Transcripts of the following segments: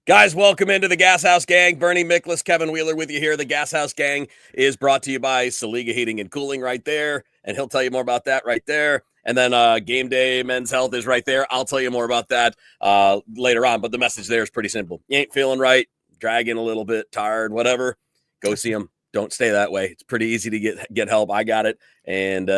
Guys, welcome into the Gashouse Gang. Bernie, Miklasz, Kevin Wheeler with you here. The Gashouse Gang is brought to you by Sela Heating and Cooling right there, and he'll tell you more about that right there. And then Game Day Men's Health is right there. I'll tell you more about that later on, but the message there is pretty simple. You ain't feeling right, dragging a little bit, tired, whatever, go see them. Don't stay that way. It's pretty easy to get help. I got it, and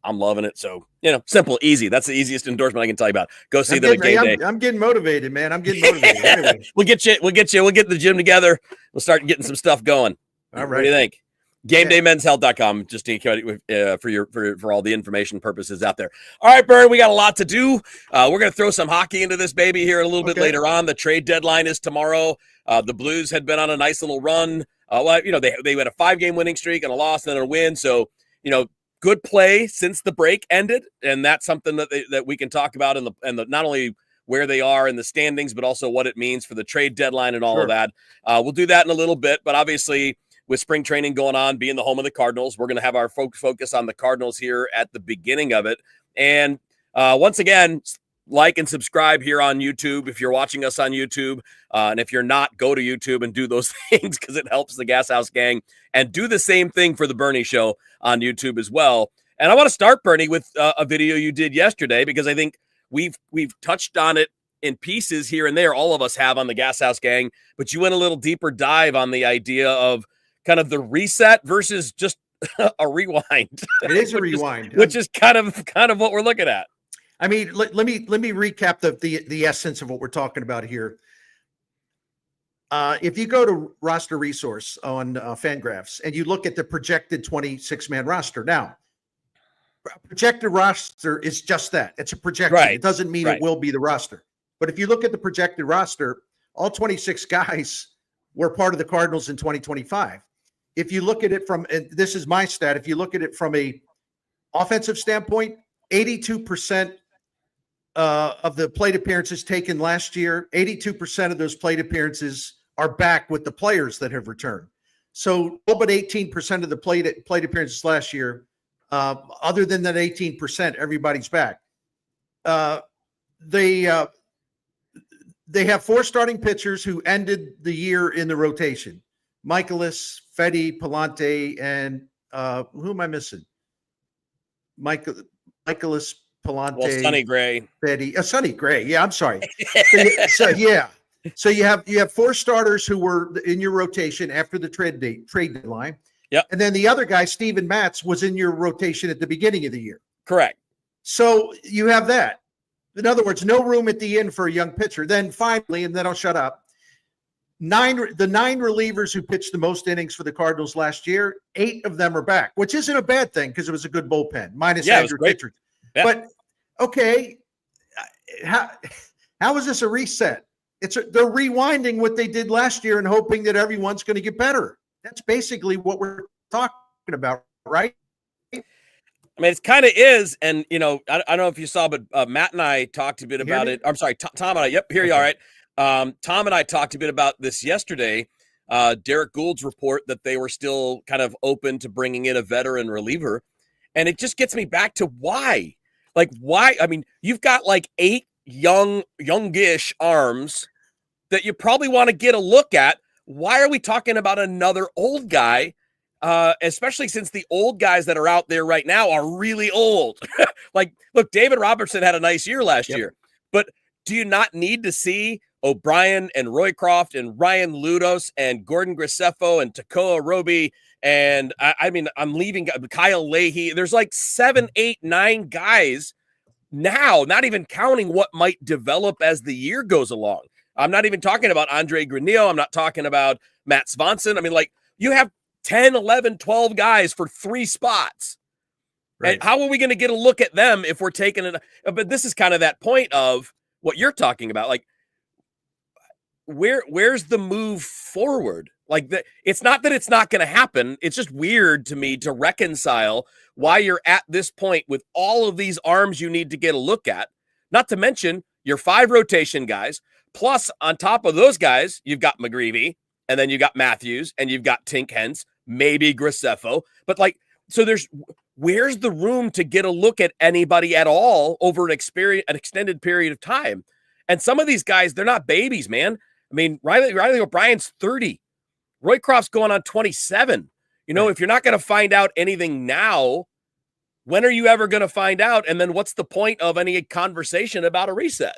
I'm loving it. So, simple, easy. That's the easiest endorsement I can tell you about. Go see them at Game Day. I'm getting motivated, man. I'm getting motivated. Anyway. We'll get the gym together. We'll start getting some stuff going. All right. What do you think? GameDayMen'sHealth.com, just to for all the information purposes out there. All right, Bern, we got a lot to do. We're going to throw some hockey into this baby here a little bit later on. The trade deadline is tomorrow. The Blues had been on a nice little run. They had a 5-game winning streak and a loss and then a win. So, good play since the break ended, and that's something that we can talk about in the not only where they are in the standings, but also what it means for the trade deadline and all of that. We'll do that in a little bit, but obviously with spring training going on, being the home of the Cardinals, we're going to have our focus on the Cardinals here at the beginning of it. And once again, like and subscribe here on YouTube if you're watching us on YouTube. And if you're not, go to YouTube and do those things because it helps the Gashouse Gang. And do the same thing for the Bernie Show on YouTube as well. And I want to start, Bernie, with a video you did yesterday because I think we've touched on it in pieces here and there. All of us have on the Gashouse Gang. But you went a little deeper dive on the idea of kind of the reset versus just a rewind. It is a rewind. Which is kind of what we're looking at. I mean, let me recap the essence of what we're talking about here. If you go to roster resource on Fangraphs and you look at the projected 26-man roster, now projected roster is just that. It's a projection. Right. It doesn't mean it will be the roster. But if you look at the projected roster, all 26 guys were part of the Cardinals in 2025. If you look at it from, and this is my stat, if you look at it from a offensive standpoint, 82% of the plate appearances taken last year, 82% of those plate appearances are back with the players that have returned. So all but 18% of the plate appearances last year, other than that 18%, everybody's back. They have 4 starting pitchers who ended the year in the rotation. Miklasz, Fedde, Palante, and who am I missing? Miklasz, Palante. Well, Sonny Gray. Fedde. Sonny Gray. Yeah, I'm sorry. So you have 4 starters who were in your rotation after the trade deadline. Yep. And then the other guy, Steven Matz, was in your rotation at the beginning of the year. Correct. So you have that. In other words, no room at the end for a young pitcher. Then finally, and then I'll shut up, the 9 relievers who pitched the most innings for the Cardinals last year, 8 of them are back, which isn't a bad thing because it was a good bullpen, minus Andrew Kittredge. Yeah. But, okay, how is this a reset? They're rewinding what they did last year and hoping that everyone's going to get better. That's basically what we're talking about, right? I mean, it kind of is. And, I don't know if you saw, but Matt and I talked a bit about it. I'm sorry, Tom and I. Yep, here you are, right? Tom and I talked a bit about this yesterday. Derek Gould's report that they were still kind of open to bringing in a veteran reliever. And it just gets me back to why. Like, why? I mean, you've got like 8 youngish arms that you probably want to get a look at. Why are we talking about another old guy? Especially since the old guys that are out there right now are really old. Like, look, David Robertson had a nice year last year, but do you not need to see O'Brien and Roycroft and Ryan Ludos and Gordon Graceffo and Takoa Roby and I'm leaving Kyle Leahy. There's like 7, 8, 9 guys now, not even counting what might develop as the year goes along. I'm not even talking about Andre Granillo. I'm not talking about Matt Swanson. I mean, like, you have 10, 11, 12 guys for 3 spots. Right. And how are we going to get a look at them if we're taking it? But this is kind of that point of what you're talking about. Like, where's the move forward? Like, it's not that it's not going to happen. It's just weird to me to reconcile why you're at this point with all of these arms you need to get a look at. Not to mention your 5 rotation guys. Plus, on top of those guys, you've got McGreevy, and then you got Matthews, and you've got Tink Hence, maybe Graceffo. But, like, so where's the room to get a look at anybody at all over an extended period of time? And some of these guys, they're not babies, man. I mean, Riley O'Brien's 30. Roycroft's going on 27. You know, if you're not going to find out anything now, when are you ever going to find out? And then what's the point of any conversation about a reset?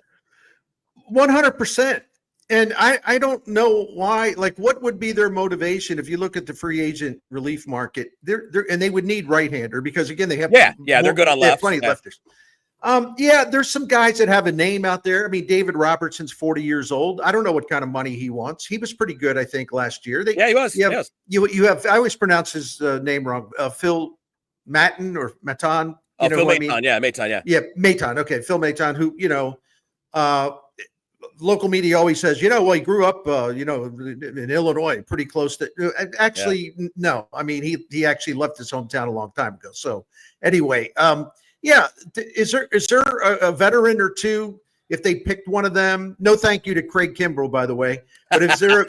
100%. And I don't know why, like, what would be their motivation if you look at the free agent relief market? And they would need right-hander because, again, they have they're good on left. Plenty of lefters. There's some guys that have a name out there. I mean, David Robertson's 40 years old. I don't know what kind of money he wants. He was pretty good, I think, last year. He was. Yes. You have I always pronounce his name wrong. Phil Maton or Maton. Phil Maton. Yeah, Maton. Yeah. Yeah, Maton. Okay, Phil Maton, who local media always says, he grew up, in Illinois, pretty close to. Actually, no. I mean, he actually left his hometown a long time ago. So anyway, is there a veteran or two? If they picked one of them, no thank you to Craig Kimbrell, by the way. But is there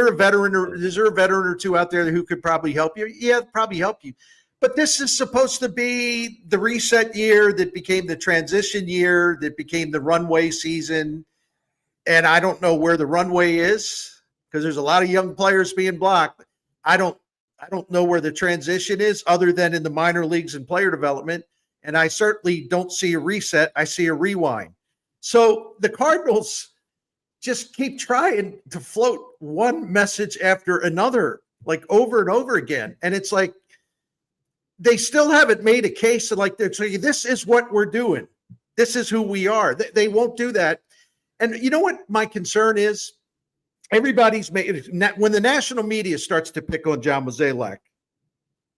a veteran or two out there who could probably help you? Yeah, probably help you. But this is supposed to be the reset year that became the transition year that became the runway season. And I don't know where the runway is because there's a lot of young players being blocked. I don't know where the transition is other than in the minor leagues and player development. And I certainly don't see a reset. I see a rewind. So the Cardinals just keep trying to float one message after another, like over and over again. And it's like they still haven't made a case of like, they're saying, this is what we're doing. This is who we are. They won't do that. And you know what my concern is? Everybody's made when the national media starts to pick on John Mozeliak,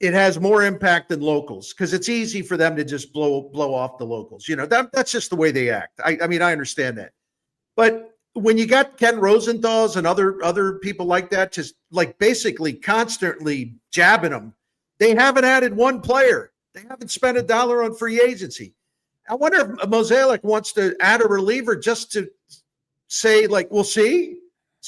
it has more impact than locals because it's easy for them to just blow off the locals. That's just the way they act. I mean, I understand that. But when you got Ken Rosenthal's and other people like that, just like basically constantly jabbing them, they haven't added one player. They haven't spent $1 on free agency. I wonder if Mozeliak wants to add a reliever just to say, like, we'll see,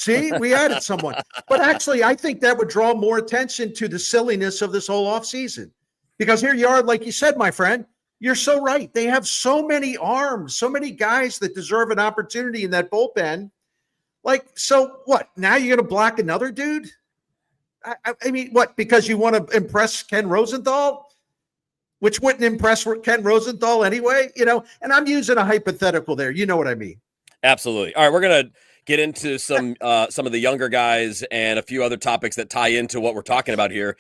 we added someone. But actually, I think that would draw more attention to the silliness of this whole offseason. Because here you are, like you said, my friend, you're so right. They have so many arms, so many guys that deserve an opportunity in that bullpen. Like, so what? Now you're going to block another dude? I mean, what? Because you want to impress Ken Rosenthal? Which wouldn't impress Ken Rosenthal anyway, and I'm using a hypothetical there. You know what I mean? Absolutely. All right. We're going to get into some of the younger guys and a few other topics that tie into what we're talking about here.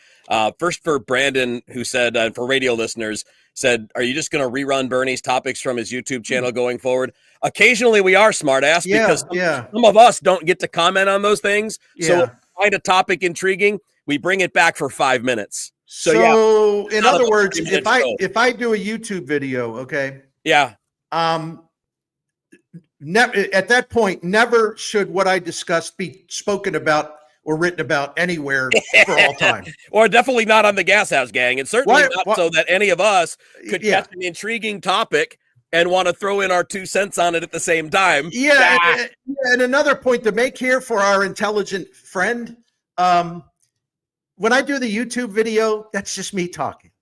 First for Brandon, who said, for radio listeners, said, are you just going to rerun Bernie's topics from his YouTube channel going forward? Occasionally we are, smartass, because some of us don't get to comment on those things. Yeah. So if we find a topic intriguing, we bring it back for 5 minutes. So in other words, if I do a YouTube video, okay. Yeah. At that point, never should what I discussed be spoken about or written about anywhere for all time. Or definitely not on the Gashouse Gang. And certainly not so that any of us could catch an intriguing topic and want to throw in our 2 cents on it at the same time. Yeah. And another point to make here for our intelligent friend, when I do the YouTube video, that's just me talking.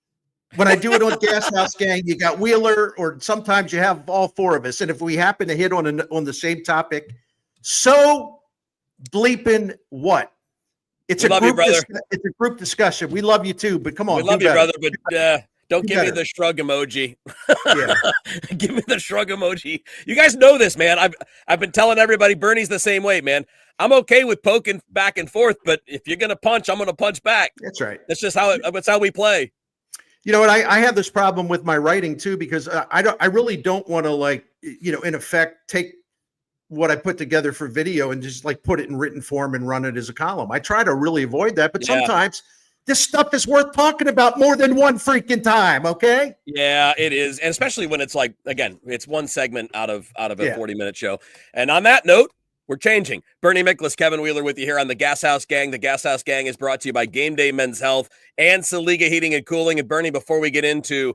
When I do it on Gashouse Gang, you got Wheeler, or sometimes you have all 4 of us. And if we happen to hit on the same topic, so bleeping what? It's a group discussion. We love you too, but come on. We love you, brother, but don't give me the shrug emoji. Yeah. Give me the shrug emoji. You guys know this, man. I've been telling everybody Bernie's the same way, man. I'm okay with poking back and forth, but if you're going to punch, I'm going to punch back. That's right. That's just that's how we play. You know what? I have this problem with my writing too, because I really don't want to in effect take what I put together for video and just put it in written form and run it as a column. I try to really avoid that, but sometimes this stuff is worth talking about more than one freaking time. Okay. Yeah, it is. And especially when it's again, it's one segment out of a 40-minute show. And on that note, we're changing. Bernie Miklasz, Kevin Wheeler with you here on the Gashouse Gang. The Gashouse Gang is brought to you by Game Day Men's Health and Sela Heating and Cooling. And Bernie, before we get into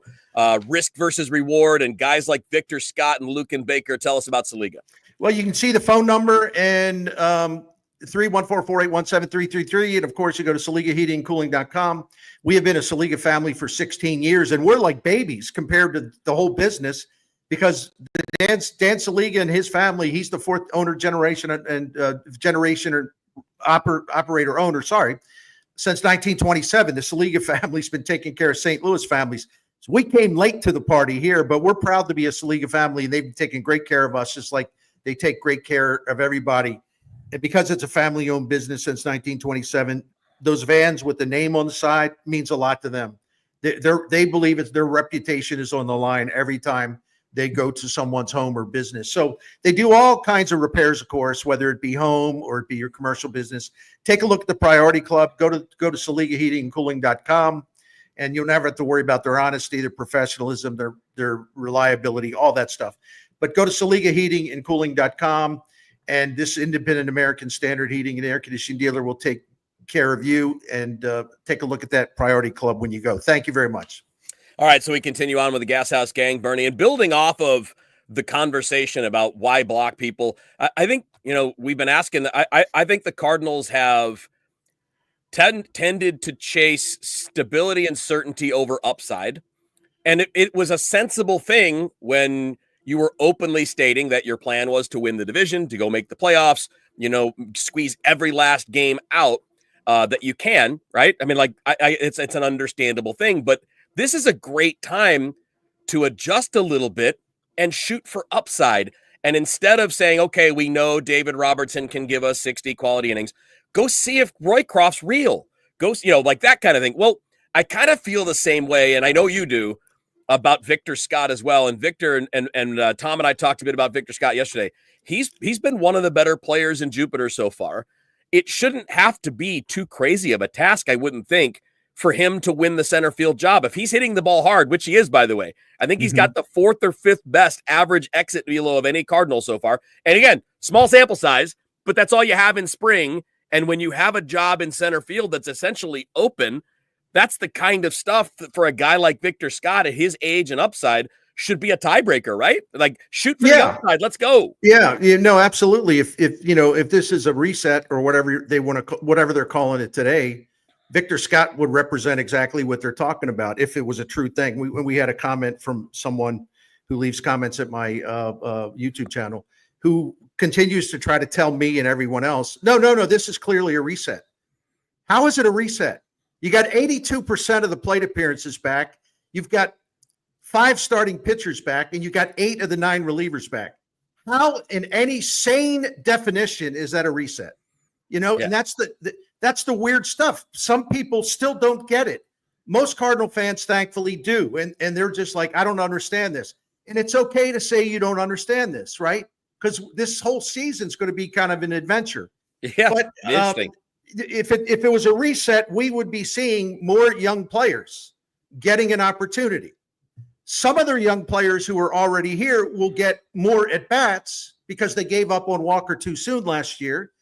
risk versus reward and guys like Victor Scott and Luken Baker, tell us about Sela. Well, you can see the phone number and 314-481-7333. And of course, you go to SelaHeatingandCooling.com. We have been a Sela family for 16 years, and we're like babies compared to the whole business, because Dan Saliga and his family, he's the fourth owner generation and generation or operator owner, since 1927. The Saliga family's been taking care of St. Louis families. So we came late to the party here, but we're proud to be a Saliga family, and they've been taking great care of us, just like they take great care of everybody. And because it's a family-owned business since 1927, those vans with the name on the side means a lot to them. They believe it's their reputation is on the line every time they go to someone's home or business. So they do all kinds of repairs, of course, whether it be home or it be your commercial business. Take a look at the Priority Club. Go to Sela Heating and Cooling.com, and you'll never have to worry about their honesty, their professionalism, their reliability, all that stuff. But go to Sela Heating and Cooling.com, and this independent American Standard heating and air conditioning dealer will take care of you. And take a look at that Priority Club when you go. Thank you very much. All right, so we continue on with the Gashouse gang, Bernie, and building off of the conversation about why block people. I think, we've been asking, I think the Cardinals have tended to chase stability and certainty over upside. And it was a sensible thing when you were openly stating that your plan was to win the division, to go make the playoffs, squeeze every last game out that you can, right? I mean, it's an understandable thing, but this is a great time to adjust a little bit and shoot for upside. And instead of saying, okay, we know David Robertson can give us 60 quality innings, go see if Roycroft's real. Go, like that kind of thing. Well, I kind of feel the same way, and I know you do, about Victor Scott as well. And Victor and Tom and I talked a bit about Victor Scott yesterday. He's been one of the better players in Jupiter so far. It shouldn't have to be too crazy of a task, I wouldn't think, for him to win the center field job. If he's hitting the ball hard, which he is, by the way, I think he's got the fourth or fifth best average exit velo of any Cardinal so far. And again, small sample size, but that's all you have in spring. And when you have a job in center field that's essentially open, that's the kind of stuff that for a guy like Victor Scott at his age and upside should be a tiebreaker, right? Like, shoot for the upside. Let's go. Yeah, absolutely. If this is a reset or whatever they want to, whatever they're calling it today, Victor Scott would represent exactly what they're talking about if it was a true thing. We had a comment from someone who leaves comments at my YouTube channel who continues to try to tell me and everyone else, no, this is clearly a reset. How is it a reset? You got 82% of the plate appearances back. You've got 5 starting pitchers back, and you got 8 of the 9 relievers back. How, in any sane definition, is that a reset? And that's the weird stuff. Some people still don't get it. Most Cardinal fans, thankfully, do. And they're just like, I don't understand this. And it's okay to say you don't understand this, right? Because this whole season's going to be kind of an adventure. Yeah, but if it was a reset, we would be seeing more young players getting an opportunity. Some other young players who are already here will get more at-bats because they gave up on Walker too soon last year.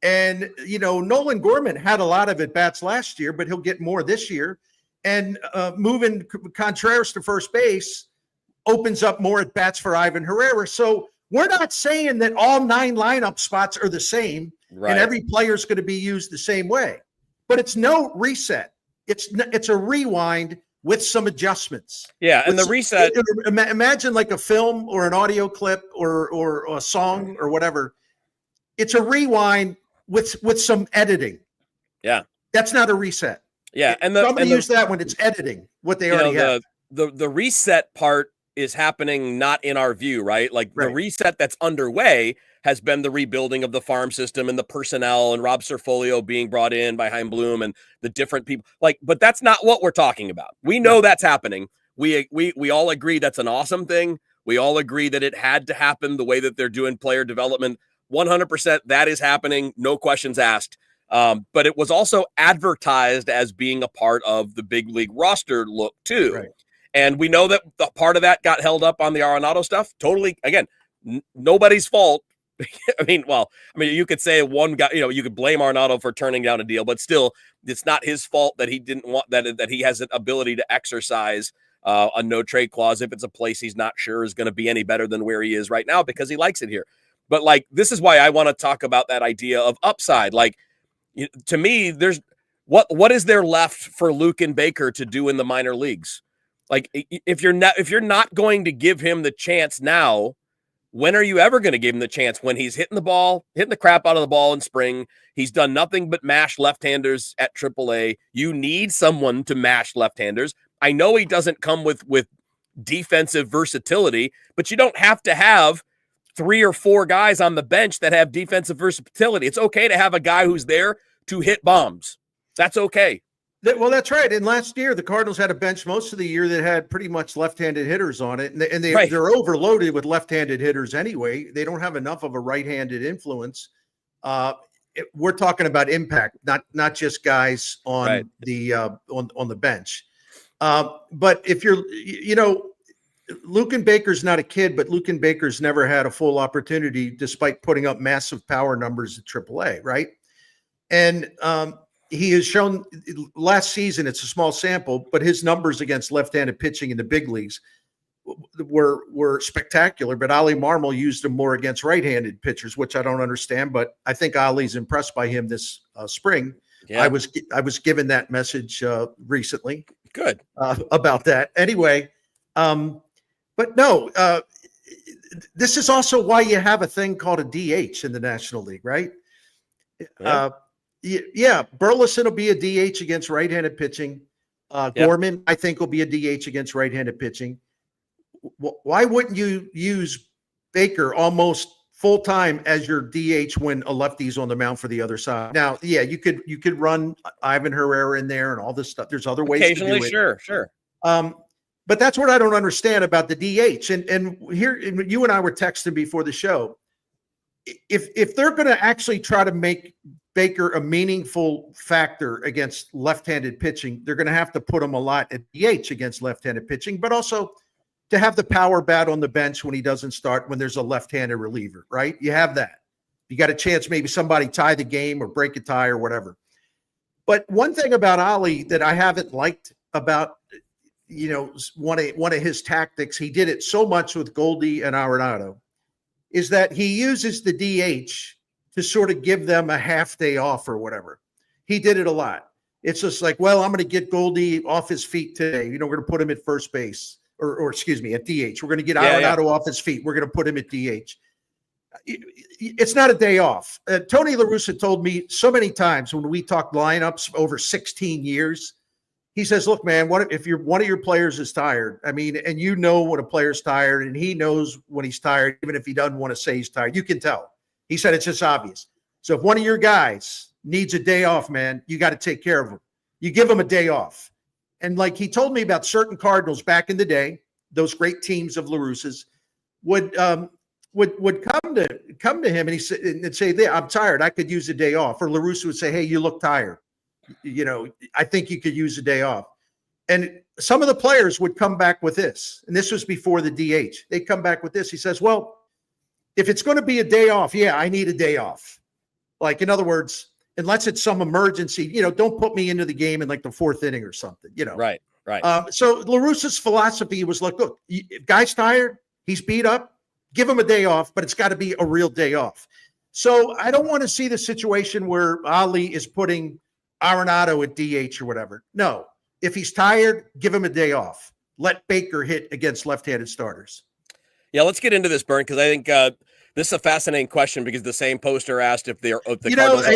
And, Nolan Gorman had a lot of at-bats last year, but he'll get more this year. And moving Contreras to first base opens up more at-bats for Ivan Herrera. So we're not saying that all 9 lineup spots are the same, right, and every player is going to be used the same way. But it's no reset. It's a rewind with some adjustments. Yeah, and the reset. Imagine like a film or an audio clip or a song or whatever. It's a rewind with some editing. Yeah, that's not a reset. Yeah, and somebody use that when it's editing what they already have. The reset part is happening not in our view, right? Like the reset that's underway has been the rebuilding of the farm system and the personnel and Rob Serfolio being brought in by Chaim Bloom and the different people. But that's not what we're talking about. We know that's happening. We all agree that's an awesome thing. We all agree that it had to happen the way that they're doing player development. 100% that is happening. No questions asked. But it was also advertised as being a part of the big league roster look too. Right. And we know that the part of that got held up on the Arenado stuff. Totally, again, nobody's fault. I mean, you could say one guy, you could blame Arenado for turning down a deal, but still, it's not his fault that he didn't want that he has an ability to exercise a no trade clause if it's a place he's not sure is going to be any better than where he is right now because he likes it here. But this is why I want to talk about that idea of upside. To me, there's what is there left for Luken Baker to do in the minor leagues? Like if you're not going to give him the chance now, when are you ever going to give him the chance? When he's hitting the crap out of the ball in spring? He's done nothing but mash left-handers at AAA. You need someone to mash left-handers. I know he doesn't come with defensive versatility, but you don't have to have 3 or 4 guys on the bench that have defensive versatility. It's okay to have a guy who's there to hit bombs. That's okay. Well, that's right. And last year, the Cardinals had a bench most of the year that had pretty much left-handed hitters on it. And they're overloaded with left-handed hitters anyway. They don't have enough of a right-handed influence. We're talking about impact, not just guys on the bench. But if you're, Luken Baker's not a kid, but Luken Baker's never had a full opportunity despite putting up massive power numbers at AAA, right? And he has shown last season, it's a small sample, but his numbers against left-handed pitching in the big leagues were spectacular. But Ali Marmol used him more against right-handed pitchers, which I don't understand. But I think Ali's impressed by him this spring. Yeah. I was given that message recently. Good about that. Anyway, but no, this is also why you have a thing called a DH in the National League, right? Yeah. Burleson will be a DH against right-handed pitching. Gorman, I think, will be a DH against right-handed pitching. Why wouldn't you use Baker almost full-time as your DH when a lefty's on the mound for the other side? Now, yeah, you could run Ivan Herrera in there and all this stuff. There's other ways to do it. Sure. But that's what I don't understand about the DH. And here, you and I were texting before the show. If they're going to actually try to make Baker a meaningful factor against left-handed pitching, they're going to have to put him a lot at DH against left-handed pitching, but also to have the power bat on the bench when he doesn't start, when there's a left-handed reliever, right? You have that. You got a chance, maybe somebody tie the game or break a tie or whatever. But one thing about Ali that I haven't liked about, one of his tactics, he did it so much with Goldie and Arenado, is that he uses the DH to sort of give them a half day off or whatever. He did it a lot. It's just like, well, I'm going to get Goldie off his feet today. We're going to put him at first base or excuse me, at DH. We're going to get Arenado off his feet. We're going to put him at DH. It's not a day off. Tony La Russa told me so many times when we talked lineups over 16 years, he says, look, man, if one of your players is tired, and when a player's tired, and he knows when he's tired, even if he doesn't want to say he's tired, you can tell. He said it's just obvious. So if one of your guys needs a day off, man, you got to take care of him. You give him a day off. And like he told me about certain Cardinals back in the day, those great teams of La Russa's would come to him and he'd say, I'm tired. I could use a day off. Or La Russa would say, hey, you look tired. I think you could use a day off. And some of the players would come back with this. And this was before the DH. They'd come back with this. He says, well, if it's going to be a day off, yeah, I need a day off. Like, in other words, unless it's some emergency, don't put me into the game in like the 4th inning or something, Right. So La Russa's philosophy was like, look, if guy's tired, he's beat up, give him a day off, but it's got to be a real day off. So I don't want to see the situation where Ali is putting Arenado at DH or whatever. No, if he's tired, give him a day off. Let Baker hit against left-handed starters. Yeah, let's get into this, Bern, because I think this is a fascinating question because the same poster asked if the Cardinals.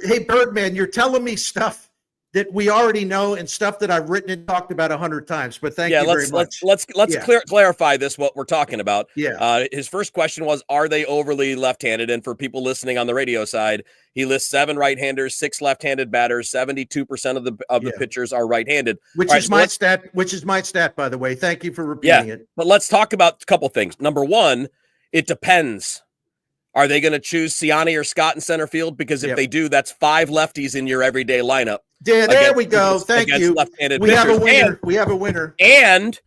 Hey, Birdman, you're telling me stuff that we already know and stuff that I've written and talked about 100 times. But thank you very much. Let's clarify this, what we're talking about. Yeah. His first question was, are they overly left-handed? And for people listening on the radio side, he lists 7 right-handers, 6 left-handed batters. 72% of the pitchers are right-handed. Which is my stat, by the way. Thank you for repeating it. But let's talk about a couple things. Number one, it depends. Are they going to choose Siani or Scott in center field? Because if they do, that's 5 lefties in your everyday lineup. Yeah, there we go. Thank you. We have a winner. We have a winner. And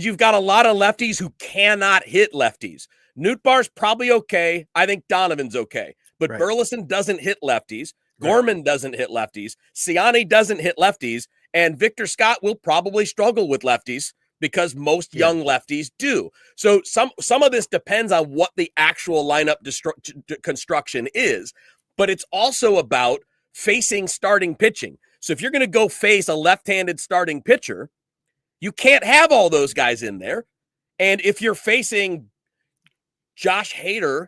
you've got a lot of lefties who cannot hit lefties. Nootbaar's probably okay. I think Donovan's okay. But Burleson doesn't hit lefties. Gorman doesn't hit lefties. Siani doesn't hit lefties. And Victor Scott will probably struggle with lefties because most young lefties do. So some of this depends on what the actual lineup construction is. But it's also about facing starting pitching. So if you're going to go face a left-handed starting pitcher, You can't have all those guys in there. And if you're facing Josh Hader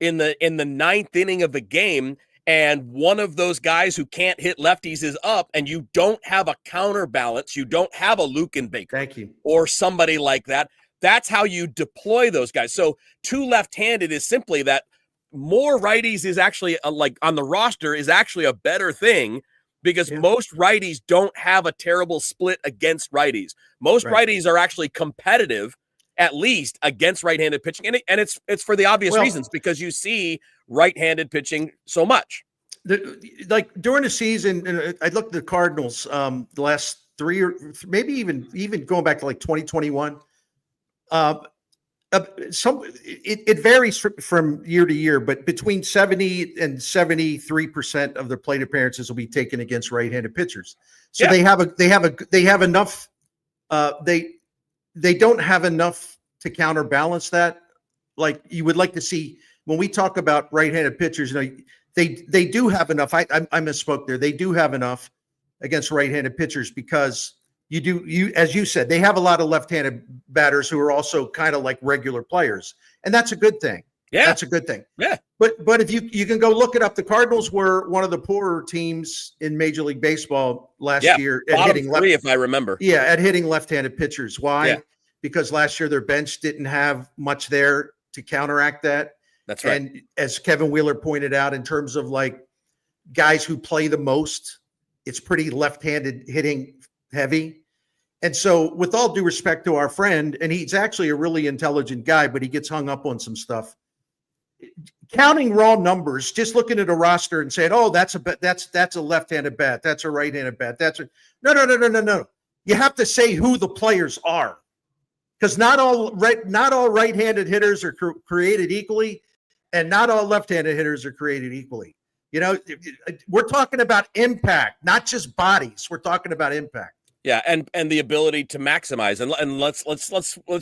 in the ninth inning of the game, and one of those guys who can't hit lefties is up, and you don't have a counterbalance, you don't have a Luken Baker, thank you, or somebody like that. That's how you deploy those guys. So two left-handed is simply that more righties is actually like on the roster is actually a better thing, because most righties don't have a terrible split against righties. Most righties are actually competitive, at least against right-handed pitching. And it's for the obvious reasons, because you see right-handed pitching so much. Like during the season, and I looked at the Cardinals the last 3 or maybe even going back to like 2021. It varies from year to year, but between 70 and 73% of their plate appearances will be taken against right-handed pitchers. So they have enough. They don't have enough to counterbalance that. Like you would like to see when we talk about right-handed pitchers, they do have enough. I misspoke there. They do have enough against right-handed pitchers, because you as you said, they have a lot of left-handed batters who are also kind of like regular players, and that's a good thing. Yeah, that's a good thing. Yeah, but if you can go look it up, the Cardinals were one of the poorer teams in Major League Baseball last year at hitting three, if I remember. Yeah, at hitting left-handed pitchers. Why? Yeah. Because last year their bench didn't have much there to counteract that. That's right. And as Kevin Wheeler pointed out, in terms of like guys who play the most, it's pretty left-handed hitting heavy. And so with all due respect to our friend, and he's actually a really intelligent guy, but he gets hung up on some stuff. Counting raw numbers, just looking at a roster and saying, "Oh, that's a left-handed bat, that's a right-handed bat, no. You have to say who the players are, because not all right-handed hitters are created equally, and not all left-handed hitters are created equally. We're talking about impact, not just bodies. We're talking about impact. Yeah, and the ability to maximize. And let's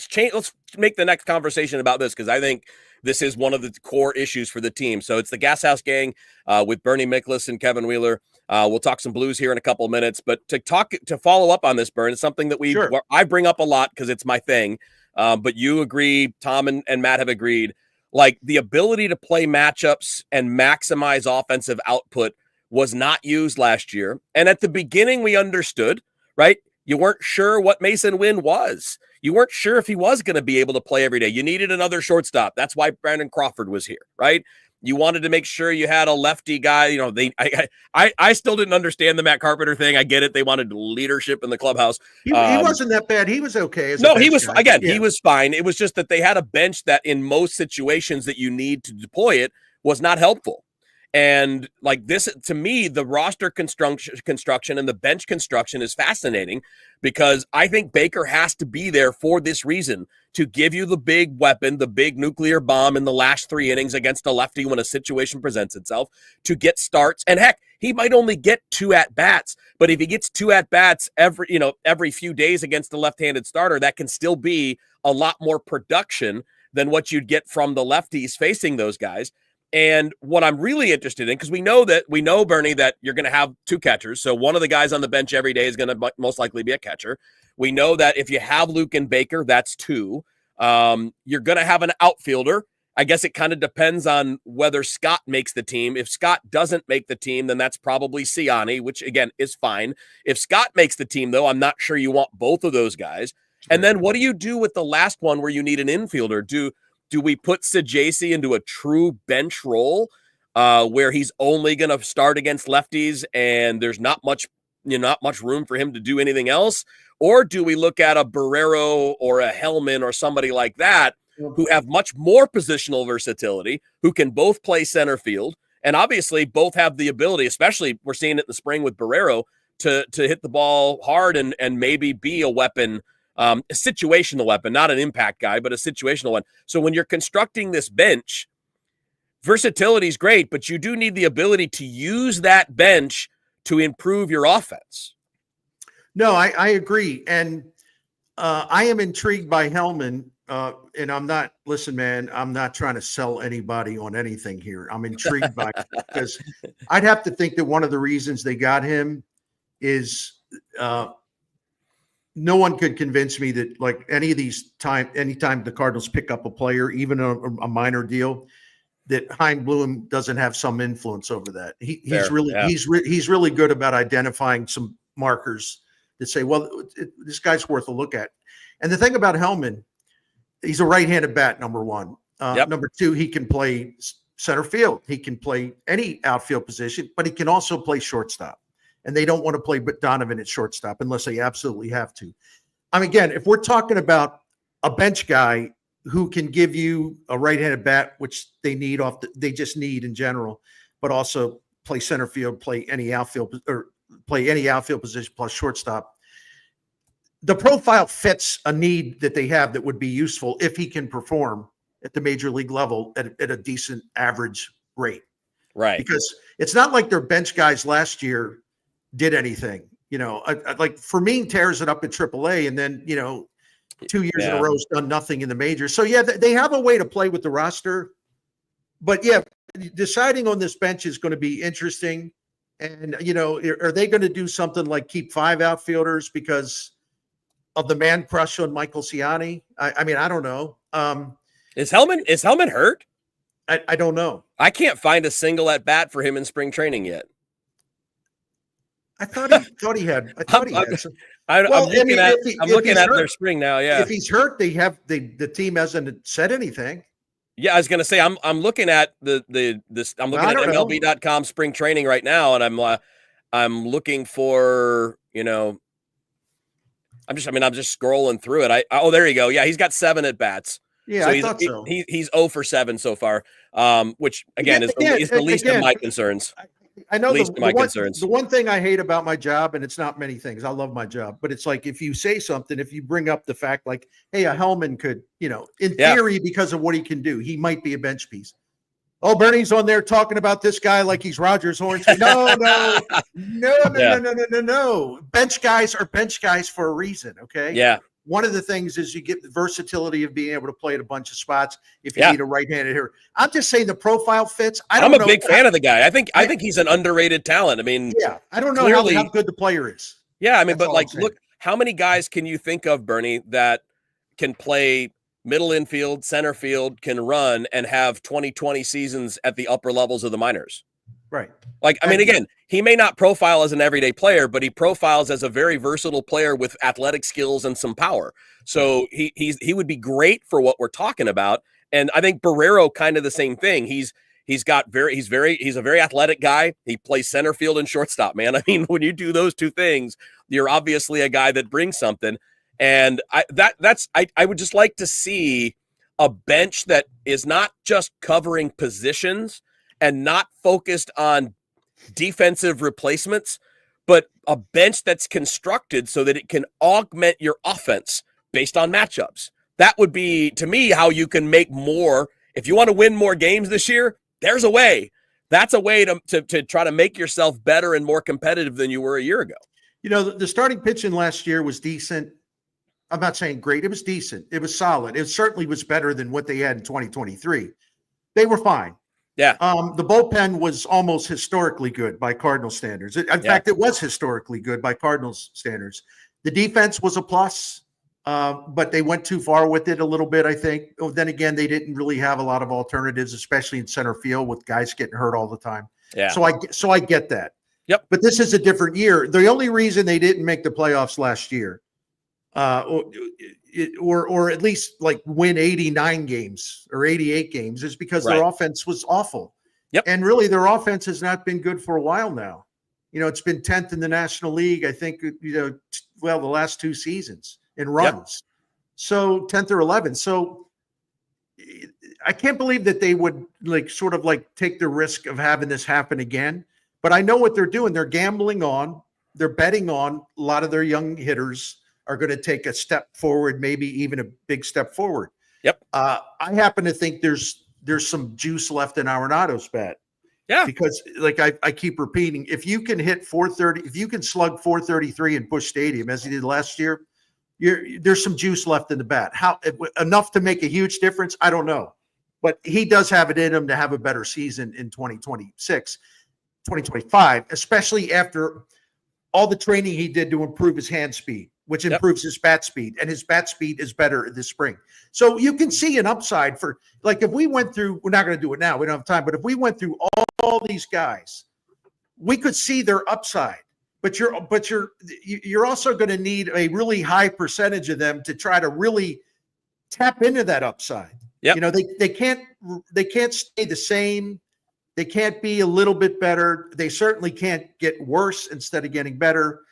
change. Let's make the next conversation about this, because I think this is one of the core issues for the team. So it's the Gashouse gang with Bernie Miklasz and Kevin Wheeler. We'll talk some Blues here in a couple of minutes, but to follow up on this, Bern, it's something that I bring up a lot because it's my thing. But you agree, Tom and Matt have agreed. Like, the ability to play matchups and maximize offensive output was not used last year. And at the beginning, we understood, right? You weren't sure what Mason Wynn was. You weren't sure if he was going to be able to play every day. You needed another shortstop. That's why Brandon Crawford was here, right? You wanted to make sure you had a lefty guy. I still didn't understand the Matt Carpenter thing. I get it. They wanted leadership in the clubhouse. He wasn't that bad. He was okay. He was He was fine. It was just that they had a bench that, in most situations that you need to deploy it, was not helpful. And like this, to me, the roster construction and the bench construction is fascinating, because I think Baker has to be there for this reason, to give you the big weapon, the big nuclear bomb in the last 3 innings against a lefty when a situation presents itself, to get starts. And heck, he might only get 2 at-bats, but if he gets 2 at-bats every few days against a left-handed starter, that can still be a lot more production than what you'd get from the lefties facing those guys. And what I'm really interested in, because we know, Bernie, that you're going to have 2 catchers. So one of the guys on the bench every day is going to most likely be a catcher. We know that if you have Luken Baker, that's 2. You're going to have an outfielder. I guess it kind of depends on whether Scott makes the team. If Scott doesn't make the team, then that's probably Siani, which, again, is fine. If Scott makes the team, though, I'm not sure you want both of those guys. Sure. And then what do you do with the last one where you need an infielder? Do we put Sajaci into a true bench role where he's only going to start against lefties and there's not much room for him to do anything else? Or do we look at a Barrero or a Hellman or somebody like that who have much more positional versatility, who can both play center field, and obviously both have the ability, especially we're seeing it in the spring with Barrero, to hit the ball hard and maybe be a weapon, a situational weapon, not an impact guy, but a situational one. So when you're constructing this bench, versatility is great, but you do need the ability to use that bench to improve your offense. No, I agree. And I am intrigued by Hellman. And I'm not trying to sell anybody on anything here. I'm intrigued by it because I'd have to think that one of the reasons they got him is no one could convince me that like anytime the Cardinals pick up a player, even a minor deal, that Chaim Bloom doesn't have some influence over that. He's really good about identifying some markers that say, well, this guy's worth a look at. And the thing about Hellman, he's a right-handed bat, number one. Number two, he can play center field. He can play any outfield position, but he can also play shortstop. And they don't want to play Donovan at shortstop unless they absolutely have to. I mean, again, if we're talking about a bench guy who can give you a right-handed bat, which they just need in general, but also play center field, play any outfield position plus shortstop. The profile fits a need that they have that would be useful if he can perform at the major league level at a decent average rate. Right. Because it's not like their bench guys last year did anything. Like Fermin tears it up at AAA and then, 2 years in a row has done nothing in the majors. So, they have a way to play with the roster. But, deciding on this bench is going to be interesting. And, are they going to do something like keep 5 outfielders because of the man crush on Michael Ciani? I mean, I don't know. Is Hellman hurt? I don't know. I can't find a single at bat for him in spring training yet. I thought he had. I'm looking at their spring now. Yeah. If he's hurt, the team hasn't said anything. Yeah, I was going to say I'm looking at I'm looking at MLB.com spring training right now, and I'm looking for I'm just scrolling through it. There you go. Yeah, he's got 7 at bats. Yeah, so I thought so. He's 0 for 7 so far, which again is the least of my concerns. I know concerns. The one thing I hate about my job, and it's not many things. I love my job, but it's like if you say something, if you bring up the fact like, hey, a Hellman could, in theory, because of what he can do, he might be a bench piece. Oh, Bernie's on there talking about this guy like he's Rogers Hornsby. No. Bench guys are bench guys for a reason. Okay. Yeah. One of the things is you get the versatility of being able to play at a bunch of spots if you need a right-handed hitter. I'm just saying the profile fits. I'm a big fan of the guy. I think he's an underrated talent. I mean, I don't know how good the player is. Yeah, I mean, but like, look, how many guys can you think of, Bernie, that can play middle infield, center field, can run, and have 2020 seasons at the upper levels of the minors? Right. Like, I mean, again, he may not profile as an everyday player, but he profiles as a very versatile player with athletic skills and some power. So he would be great for what we're talking about. And I think Barrero kind of the same thing. He's a very athletic guy. He plays center field and shortstop, man. I mean, when you do those two things, you're obviously a guy that brings something. And I would just like to see a bench that is not just covering positions and not focused on defensive replacements, but a bench that's constructed so that it can augment your offense based on matchups. That would be, to me, how you can make more. If you want to win more games this year, there's a way. That's a way to try to make yourself better and more competitive than you were a year ago. The starting pitching last year was decent. I'm not saying great. It was decent. It was solid. It certainly was better than what they had in 2023. They were fine. Yeah. The bullpen was almost historically good by Cardinal standards. In fact, it was historically good by Cardinals standards. The defense was a plus, but they went too far with it a little bit, I think. Then again, they didn't really have a lot of alternatives, especially in center field with guys getting hurt all the time. Yeah. So I get that. Yep. But this is a different year. The only reason they didn't make the playoffs last year, or at least like win 89 games or 88 games, is because their offense was awful. Yep. And really their offense has not been good for a while now. It's been 10th in the National League, I think, the last 2 seasons in runs. Yep. So 10th or 11th. So I can't believe that they would take the risk of having this happen again. But I know what they're doing. They're gambling on, they're betting on a lot of their young hitters are going to take a step forward, maybe even a big step forward. Yep. I happen to think there's some juice left in Arenado's bat. Yeah. Because I keep repeating, if you can hit 430, if you can slug 433 in Busch Stadium as he did last year, there's some juice left in the bat. How enough to make a huge difference? I don't know. But he does have it in him to have a better season in 2025, especially after all the training he did to improve his hand speed, which improves his bat speed, and his bat speed is better this spring. So you can see an upside for, like, if we went through, we're not going to do it now, we don't have time, but if we went through all these guys, we could see their upside. But you're also going to need a really high percentage of them to try to really tap into that upside. Yep. You know, they can't stay the same. They can't be a little bit better. They certainly can't get worse instead of getting better.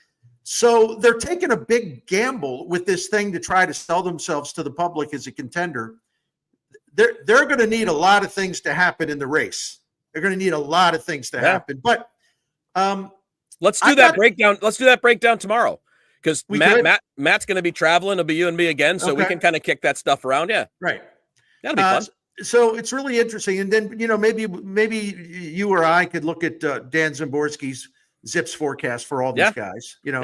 So they're taking a big gamble with this thing to try to sell themselves to the public as a contender. They're going to need a lot of things to happen in the race. They're going to need a lot of things to happen. But let's do that breakdown. Let's do that breakdown tomorrow, because Matt's going to be traveling. It'll be you and me again, so we can kind of kick that stuff around. Yeah, right. That'll be fun. So it's really interesting. And then, you know, maybe you or I could look at Dan Zimborski's Zips forecast for all these guys. You know,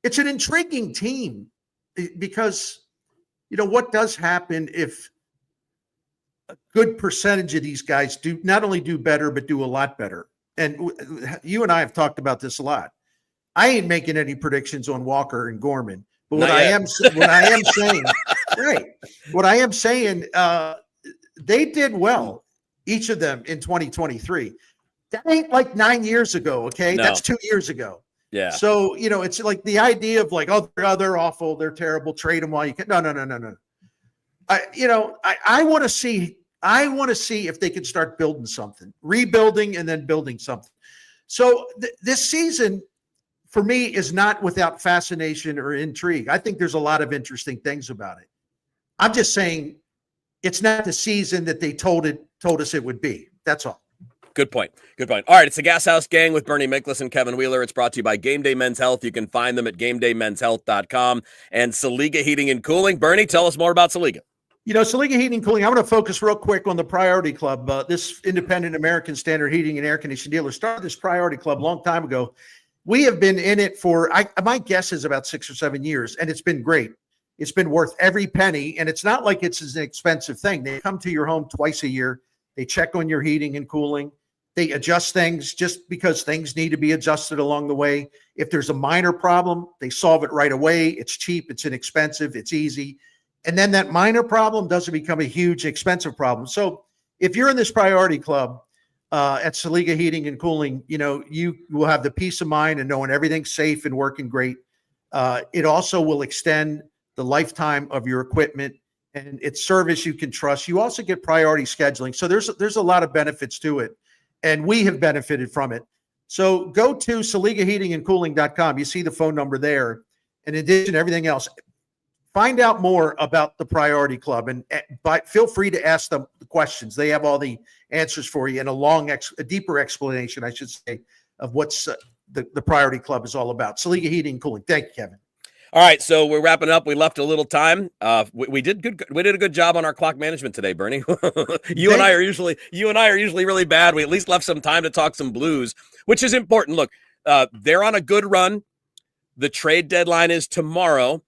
it's an intriguing team, because, you know, what does happen if a good percentage of these guys do not only do better, but do a lot better. And you and I have talked about this a lot. I ain't making any predictions on Walker and Gorman, but what I am saying, right. What I am saying, they did well, each of them in 2023. That ain't like 9 years ago. Okay. No. That's 2 years ago. Yeah. So, you know, it's like the idea of like, oh, they're awful, they're terrible, trade them while you can. No. I want to see if they can start building something, rebuilding and then building something. So this season for me is not without fascination or intrigue. I think there's a lot of interesting things about it. I'm just saying it's not the season that they told us it would be. That's all. Good point. All right, it's the Gashouse Gang with Bernie Miklasz and Kevin Wheeler. It's brought to you by Game Day Men's Health. You can find them at GameDayMen'sHealth.com and Sela Heating and Cooling. Bernie, tell us more about Sela. You know, Sela Heating and Cooling, I want to focus real quick on the Priority Club. This independent American standard heating and air conditioning dealer started this Priority Club a long time ago. We have been in it for, my guess is about 6 or 7 years, and it's been great. It's been worth every penny, and it's not like it's an expensive thing. They come to your home twice a year. They check on your heating and cooling. They adjust things just because things need to be adjusted along the way. If there's a minor problem, they solve it right away. It's cheap, it's inexpensive, it's easy. And then that minor problem doesn't become a huge expensive problem. So if you're in this Priority Club at Sela Heating and Cooling, you know, you will have the peace of mind and knowing everything's safe and working great. It also will extend the lifetime of your equipment, and it's service you can trust. You also get priority scheduling. So there's a lot of benefits to it, and we have benefited from it. So go to SelaHeatingandCooling.com. You see the phone number there. In addition to everything else, find out more about the Priority Club, and feel free to ask them the questions. They have all the answers for you, and a deeper explanation, I should say, of what's the Priority Club is all about. Sela Heating and Cooling. Thank you, Kevin. All right, so we're wrapping up. We left a little time. We did good. We did a good job on our clock management today, Bernie. You and I are usually really bad. We at least left some time to talk some Blues, which is important. Look, they're on a good run. The trade deadline is tomorrow.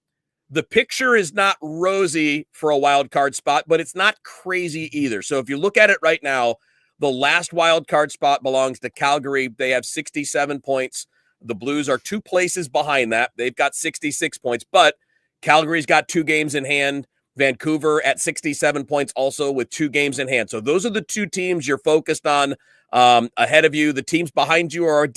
The picture is not rosy for a wild card spot, but it's not crazy either. So if you look at it right now, the last wild card spot belongs to Calgary. They have 67 points. The Blues are 2 places behind that. They've got 66 points, but Calgary's got 2 games in hand. Vancouver at 67 points also with 2 games in hand. So those are the 2 teams you're focused on ahead of you. The teams behind you are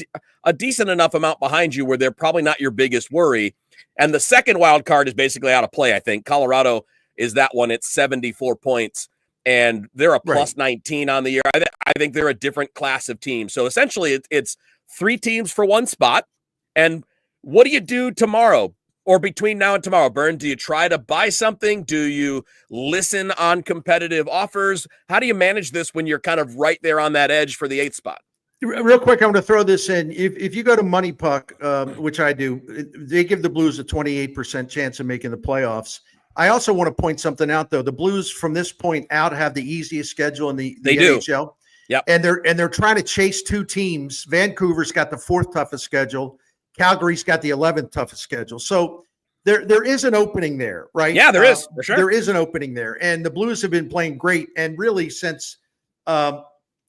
a decent enough amount behind you where they're probably not your biggest worry. And the second wild card is basically out of play, I think. Colorado is that one. It's 74 points, and they're a plus 19 on the year. I think they're a different class of team. So essentially it's 3 teams for 1 spot. And what do you do tomorrow or between now and tomorrow, Bern? Do you try to buy something? Do you listen on competitive offers? How do you manage this when you're kind of right there on that edge for the 8th spot? Real quick, I'm going to throw this in. If you go to Money Puck, which I do, they give the Blues a 28% chance of making the playoffs. I also want to point something out, though. The Blues, from this point out, have the easiest schedule in the NHL. Yep. And they're trying to chase 2 teams. Vancouver's got the 4th toughest schedule. Calgary's got the 11th toughest schedule. So there is an opening there, right? Yeah, there is, for sure. There is an opening there. And the Blues have been playing great. And really since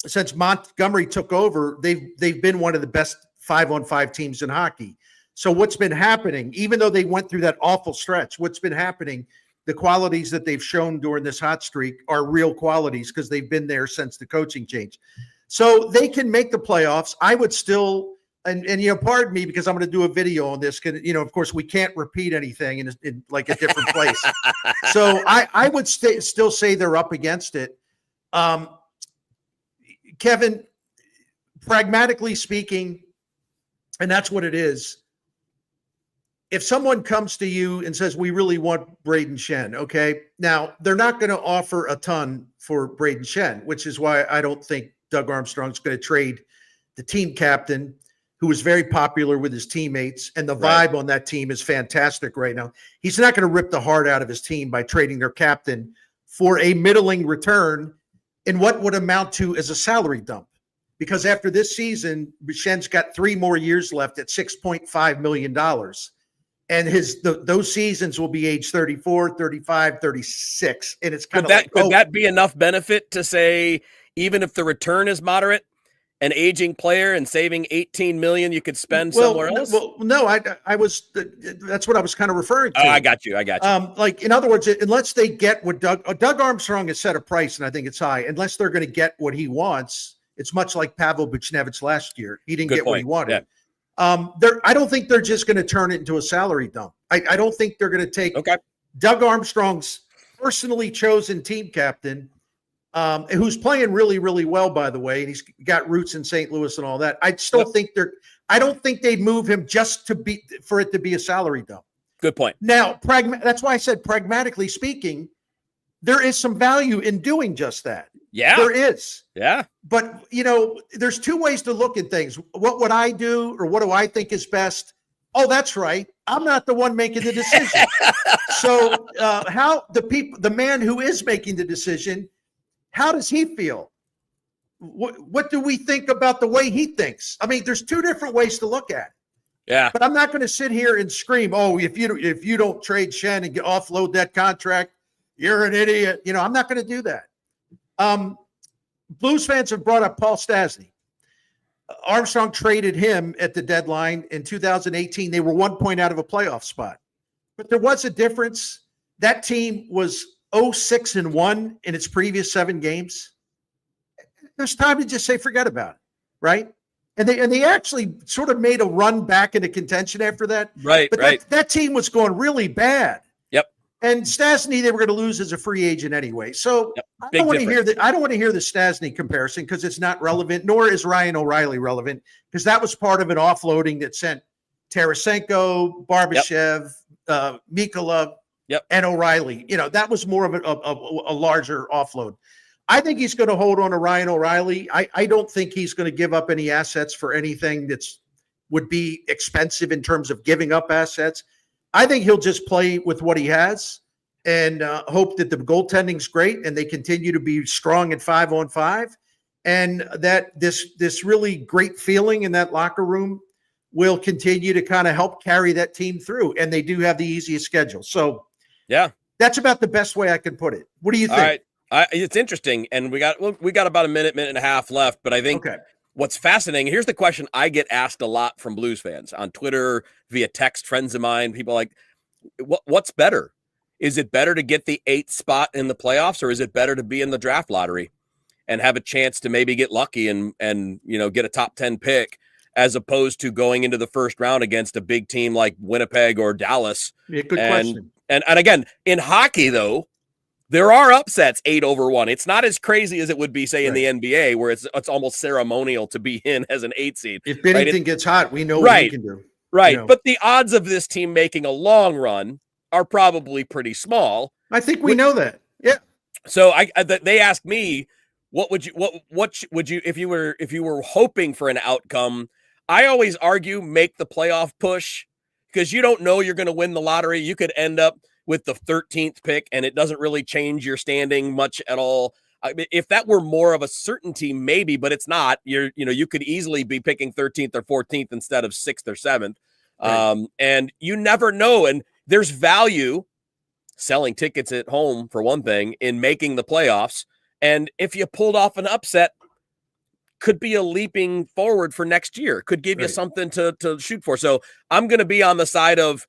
since Montgomery took over, they've been one of the best 5-on-5 teams in hockey. So what's been happening, even though they went through that awful stretch, what's been happening, the qualities that they've shown during this hot streak are real qualities because they've been there since the coaching change. So they can make the playoffs. I would still, and pardon me because I'm going to do a video on this. Of course, we can't repeat anything in like a different place. So I would still say they're up against it. Kevin, pragmatically speaking, and that's what it is. If someone comes to you and says, we really want Brayden Schenn, okay, now they're not going to offer a ton for Brayden Schenn, which is why I don't think Doug Armstrong's going to trade the team captain, who was very popular with his teammates, and the vibe on that team is fantastic right now. He's not going to rip the heart out of his team by trading their captain for a middling return in what would amount to as a salary dump. Because after this season, Schenn's got 3 more years left at $6.5 million. And those seasons will be age 34, 35, 36. And it's kind of like, could that be enough benefit to say, even if the return is moderate, an aging player and saving $18 million you could spend somewhere else? No, that's what I was kind of referring to. Oh, I got you. Like, in other words, unless they get what Doug Armstrong has set a price, and I think it's high, unless they're going to get what he wants, it's much like Pavel Buchnevich last year. He didn't get what he wanted. Yeah. I don't think they're just going to turn it into a salary dump. I don't think they're going to take Doug Armstrong's personally chosen team captain, who's playing really, really well, by the way, and he's got roots in St. Louis and all that. I don't think they'd move him just for it to be a salary dump. Good point. Now, that's why I said, pragmatically speaking, there is some value in doing just that. Yeah, there is. Yeah. But, there's 2 ways to look at things. What would I do, or what do I think is best? Oh, that's right. I'm not the one making the decision. So how the man who is making the decision, how does he feel? What do we think about the way he thinks? I mean, there's 2 different ways to look at it. Yeah. But I'm not going to sit here and scream, oh, if you don't trade Schenn and offload that contract, you're an idiot. I'm not going to do that. Blues fans have brought up Paul Stastny. Armstrong traded him at the deadline in 2018. They were 1 point out of a playoff spot. But there was a difference. That team was 0-6-1 in its previous 7 games. There's time to just say, forget about it, right? And they actually sort of made a run back into contention after that. Right, but that team was going really bad. Yep. And Stastny, they were going to lose as a free agent anyway. So I don't want to hear that. I don't want to hear the Stastny comparison because it's not relevant, nor is Ryan O'Reilly relevant, because that was part of an offloading that sent Tarasenko, Barbashev, Miklasz, and O'Reilly. That was more of a larger offload. I think he's going to hold on to Ryan O'Reilly. I don't think he's going to give up any assets for anything would be expensive in terms of giving up assets. I think he'll just play with what he has and hope that the goaltending's great and they continue to be strong at 5-on-5, and that this really great feeling in that locker room will continue to kind of help carry that team through. And they do have the easiest schedule. So yeah, that's about the best way I can put it. What do you think? All right. It's interesting, and we got about a minute and a half left, but I think what's fascinating, here's the question I get asked a lot from Blues fans on Twitter, via text, friends of mine, people like, what's better? Is it better to get the 8th spot in the playoffs, or is it better to be in the draft lottery and have a chance to maybe get lucky and get a top 10 pick, as opposed to going into the first round against a big team like Winnipeg or Dallas? Yeah, good question. And again, in hockey, though, there are upsets 8-1. It's not as crazy as it would be, say, in the NBA, where it's almost ceremonial to be in as an 8 seed. If Bennington gets hot, we know what he can do. Right. But the odds of this team making a long run are probably pretty small. I think we know that. Yeah. So they asked me, what would you if you were hoping for an outcome? I always argue make the playoff push, because you don't know you're going to win the lottery. You could end up with the 13th pick, and it doesn't really change your standing much at all. If that were more of a certainty, maybe, but it's not. You could easily be picking 13th or 14th instead of 6th or 7th. Right. And you never know. And there's value selling tickets at home, for one thing, in making the playoffs. And if you pulled off an upset, could be a leaping forward for next year. Could give you something to shoot for. So I'm going to be on the side of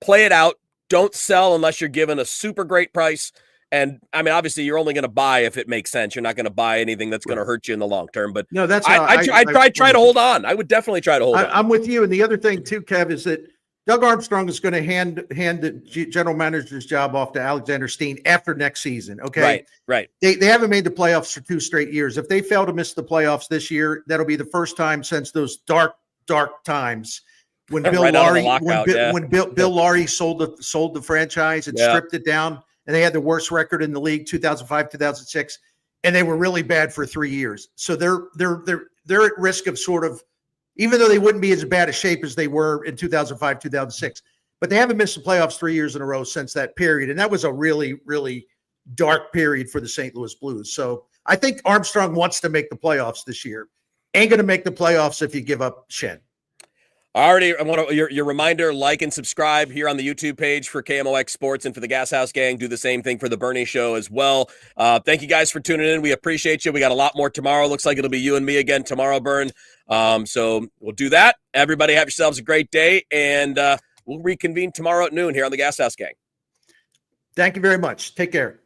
play it out. Don't sell unless you're given a super great price. And I mean, obviously, you're only going to buy if it makes sense. You're not going to buy anything that's going to hurt you in the long term. But no, that's I try to hold on. I would definitely try to hold on. I'm with you. And the other thing too, Kev, is that Doug Armstrong is going to hand the general manager's job off to Alexander Steen after next season. Okay, right. They haven't made the playoffs for 2 straight years. If they fail to miss the playoffs this year, that'll be the first time since those dark times when Bill Laurie Bill Laurie sold the franchise and stripped it down. And they had the worst record in the league, 2005, 2006, and they were really bad for 3 years. So they're at risk of sort of, even though they wouldn't be as bad a shape as they were in 2005, 2006, but they haven't missed the playoffs 3 years in a row since that period, and that was a really, really dark period for the St. Louis Blues. So I think Armstrong wants to make the playoffs this year. Ain't going to make the playoffs if you give up Schenn. I want your reminder, like and subscribe here on the YouTube page for KMOX Sports and for the Gashouse Gang. Do the same thing for the Bernie Show as well. Thank you guys for tuning in. We appreciate you. We got a lot more tomorrow. Looks like it'll be you and me again tomorrow, Bern. So we'll do that. Everybody have yourselves a great day, and we'll reconvene tomorrow at noon here on the Gashouse Gang. Thank you very much. Take care.